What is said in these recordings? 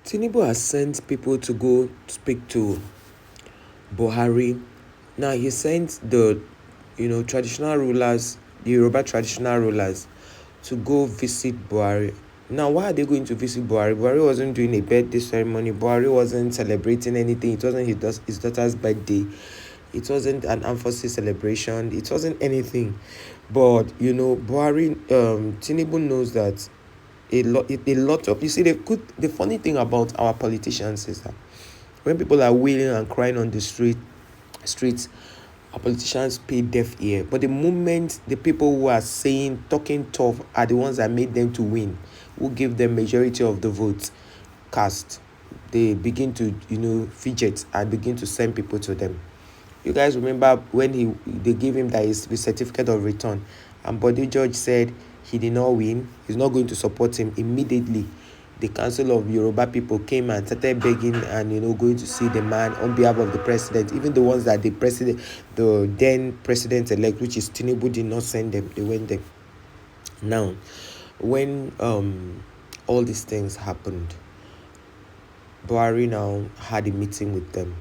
Tinubu has sent people to go speak to Buhari. Now he sent the traditional rulers, the Yoruba traditional rulers, to go visit Buhari. Now, why are they going to visit Buhari? Buhari wasn't doing a birthday ceremony. Buhari wasn't celebrating anything. It wasn't his daughter's birthday. It wasn't an emphasis celebration. It wasn't anything. But Buhari, Tinubu knows that a lot of, you see, the funny thing about our politicians is that when people are wailing and crying on the streets, our politicians pay deaf ear. But the moment the people who are saying, talking tough, are the ones that made them to win, who give them majority of the votes cast, they begin to fidget and begin to send people to them. You guys remember when they gave him that his certificate of return, and Body George said he did not win, he's not going to support him. Immediately, the Council of Yoruba people came and started begging and going to see the man on behalf of the president. Even the ones that the then president-elect, which is Tinubu, did not send them, they went there. Now, when all these things happened, Buhari now had a meeting with them.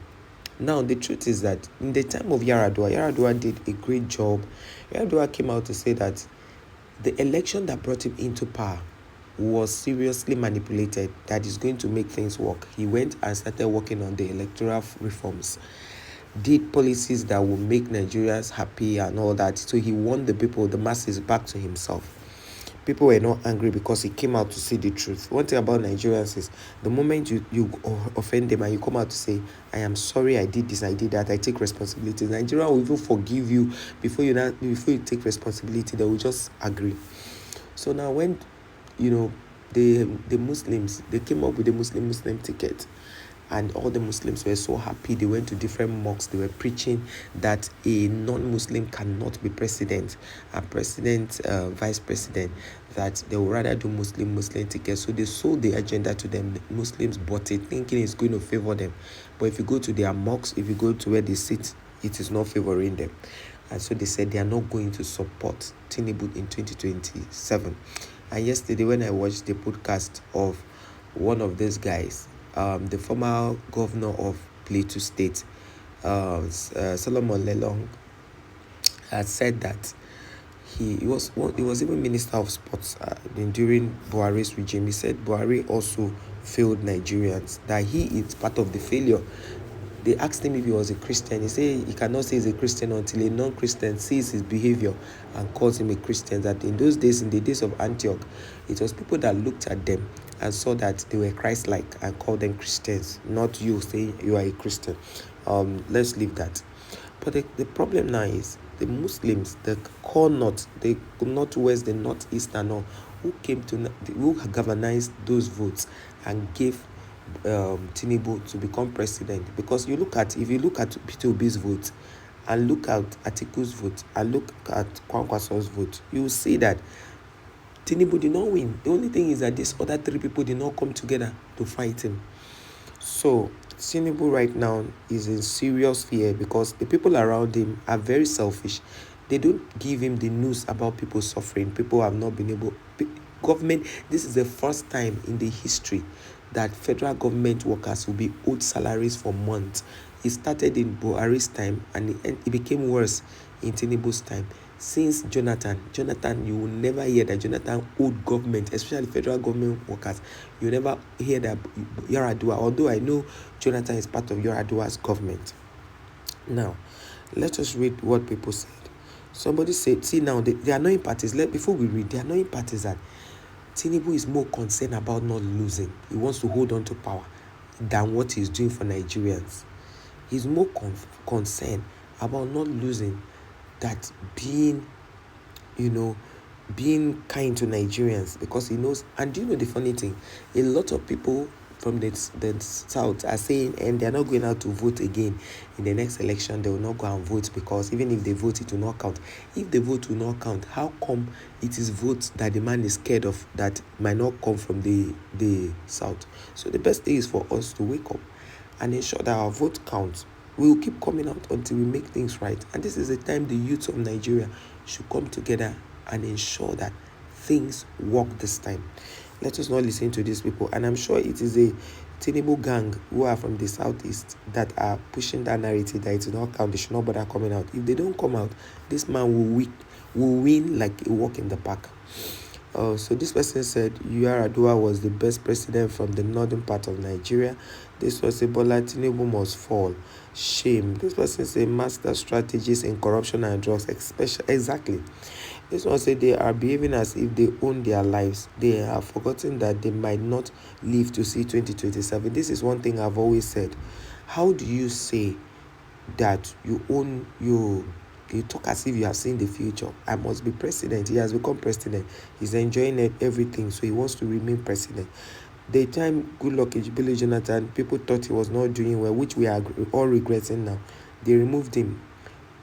Now, the truth is that in the time of Yaradua did a great job. Yaradua came out to say that the election that brought him into power was seriously manipulated, that is going to make things work. He went and started working on the electoral reforms, did policies that will make Nigerians happy and all that. So he won the people, the masses, back to himself. People were not angry because he came out to say the truth. One thing about Nigerians is the moment you offend them and you come out to say, I am sorry, I did this, I did that, I take responsibility, Nigeria will even forgive you before you take responsibility. They will just agree. So now when the Muslims, they came up with the Muslim ticket, and all the Muslims were so happy. They went to different mosques. They were preaching that a non-Muslim cannot be president, and vice president, that they would rather do Muslim tickets. So they sold the agenda to them. The Muslims bought it, thinking it's going to favor them. But if you go to their mosques, if you go to where they sit, it is not favoring them. And so they said they are not going to support Tinubu in 2027. And yesterday, when I watched the podcast of one of these guys, the former governor of Plateau State, Solomon Lelong, had said that he was even Minister of Sports during Buhari's regime. He said Buhari also failed Nigerians, that he is part of the failure. They asked him if he was a Christian. He said he cannot say he's a Christian until a non-Christian sees his behavior and calls him a Christian. That in those days, in the days of Antioch, it was people that looked at them and saw that they were Christ-like and called them Christians, not you saying you are a Christian. Let's leave that. But the problem now is the Muslims, the core north, the northwest, the northeast and all, who galvanized those votes and gave Tinubu to become president. Because if you look at Peter Obi's vote and look at Atiku's vote and look at Kwankwaso's vote, you will see that Tinubu did not win. The only thing is that these other three people did not come together to fight him. So Tinubu right now is in serious fear because the people around him are very selfish. They don't give him the news about people suffering. People have not been able. Government, this is the first time in the history that federal government workers will be owed salaries for months. It started in Buhari's time and it became worse in Tinubu's time. Since Jonathan, you will never hear that Jonathan owed government, especially federal government workers. You never hear that Yaradua, although I know Jonathan is part of Yaradua's government. Now, let us read what people said. Somebody said, see now, the annoying part is, before we read, the annoying part is that Tinubu is more concerned about not losing. He wants to hold on to power than what he's doing for Nigerians. He's more concerned about not losing than being kind to Nigerians, because he knows. And do you know the funny thing? A lot of people from the south are saying, and they're not going out to vote again in the next election. They will not go and vote because even if they vote, it will not count. If the vote will not count, how come it is votes that the man is scared of that might not come from the south? So the best thing is for us to wake up and ensure that our vote counts. We will keep coming out until we make things right. And this is the time the youth of Nigeria should come together and ensure that things work this time. Let us not listen to these people. And I'm sure it is Tinubu gang who are from the southeast that are pushing that narrative that it will not count, they should not bother coming out. If they don't come out, this man will win like a walk in the park. So this person said Yar'Adua was the best president from the northern part of Nigeria. This was a Bola Tinubu must fall. Shame. This person said master strategies in corruption and drugs, especially exactly. This one said they are behaving as if they own their lives. They have forgotten that they might not live to see 2027. This is one thing I've always said. How do you say that you own you talk as if you have seen the future? I must be president. He has become president. He's enjoying everything, so he wants to remain president. The time Goodluck Ebele Jonathan, people thought he was not doing well, which we are all regretting now. They removed him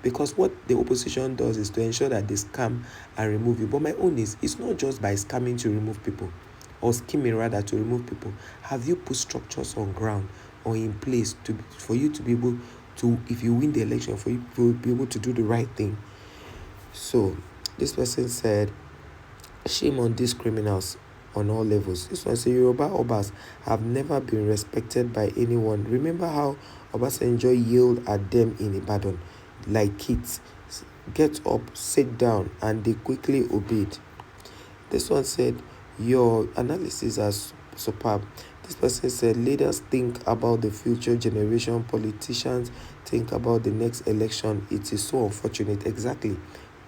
because what the opposition does is to ensure that they scam and remove you. But my own is, it's not just by scamming to remove people, or scheming rather to remove people. Have you put structures on ground or in place for you to be able to, if you win the election, for you to be able to do the right thing? So this person said, shame on these criminals on all levels. This one says Yoruba Obas have never been respected by anyone. Remember how Obasanjo yelled at them in Ibadan like kids? Get up, sit down, and they quickly obeyed. This one said your analysis is superb. This person said leaders think about the future generation, politicians think about the next election. It is so unfortunate. Exactly.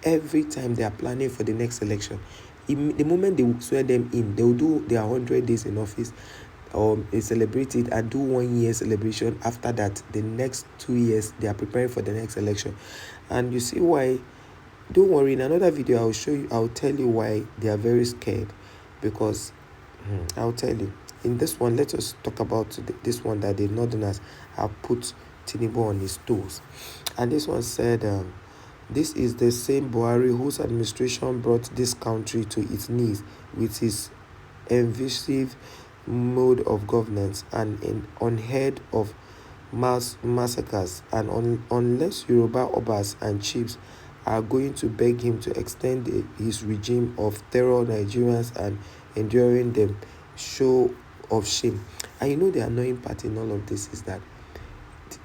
Every time they are planning for the next election, the moment they swear them in, they will do their 100 days in office, celebrate it and do 1 year celebration. After that, the next 2 years they are preparing for the next election. And you see why. Don't worry, in another video I'll tell you why they are very scared. Because I'll tell you. In this one, let us talk about this one that the Northerners have put Tinubu on his toes. And this one said, this is the same Buhari whose administration brought this country to its knees with his invasive mode of governance and unheard of massacres. And unless Yoruba Obas and chiefs are going to beg him to extend his regime of terror Nigerians and enduring them show of shame. And you know the annoying part in all of this is that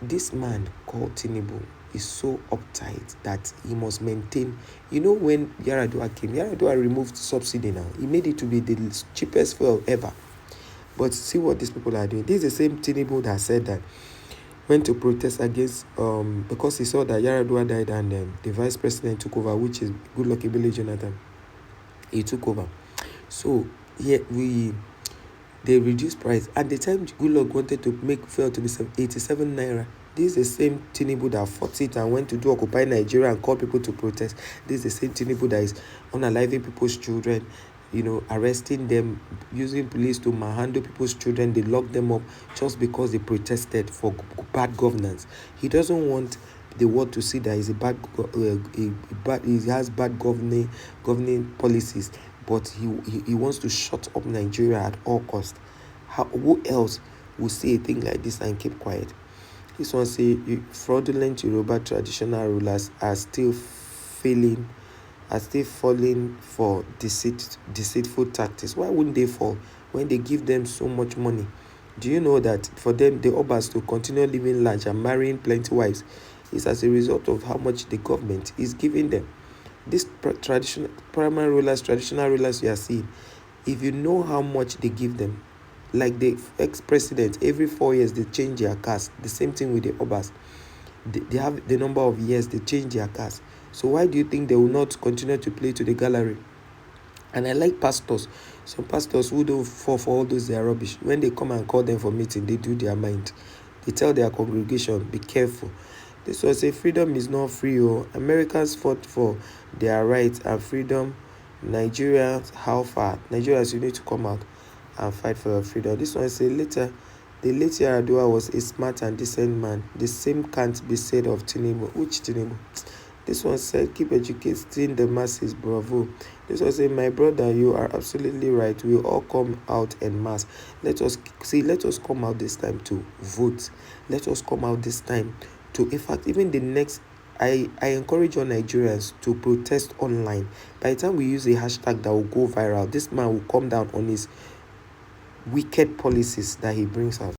this man called Tinubu is so uptight that he must maintain. You know, when Yar'Adua came, Yar'Adua removed subsidy now. He made it to be the cheapest fuel ever. But see what these people are doing. This is the same Tinubu that said that went to protest against because he saw that Yar'Adua died and the vice president took over, which is Goodluck Ebele Jonathan. He took over. So they reduced price. At the time Goodluck wanted to make fuel to be 87 naira. This is the same Tinubu that fought it and went to do Occupy Nigeria and called people to protest. This is the same Tinubu that is unaliving people's children, arresting them, using police to manhandle people's children. They lock them up just because they protested for bad governance. He doesn't want the world to see that he's he has bad governing policies, but he wants to shut up Nigeria at all costs. Who else will say a thing like this and keep quiet? This one say fraudulent Yoruba traditional rulers are still falling for deceitful tactics. Why wouldn't they fall when they give them so much money? Do you know that for them, the Obas to continue living large and marrying plenty wives is as a result of how much the government is giving them? These traditional rulers you are seeing, if you know how much they give them, like the ex-president, every 4 years they change their caste. The same thing with the Obas. They have the number of years they change their caste. So why do you think they will not continue to play to the gallery? And I like pastors. Some pastors who don't fall for all those their rubbish. When they come and call them for meeting, they do their mind. They tell their congregation, be careful. This was a freedom is not free. Americans fought for their rights and freedom. Nigerians, how far? Nigerians, you need to come out and fight for your freedom. This one say later, the late Yar'Adua was a smart and decent man. The same can't be said of Tinubu. Which Tinubu? This one said, keep educating the masses, bravo. This one said, my brother, you are absolutely right. We all come out en masse. Let us come out this time to vote. Let us come out this time to, in fact, even the next, I encourage all Nigerians to protest online. By the time we use a hashtag that will go viral, this man will come down on his wicked policies that he brings out.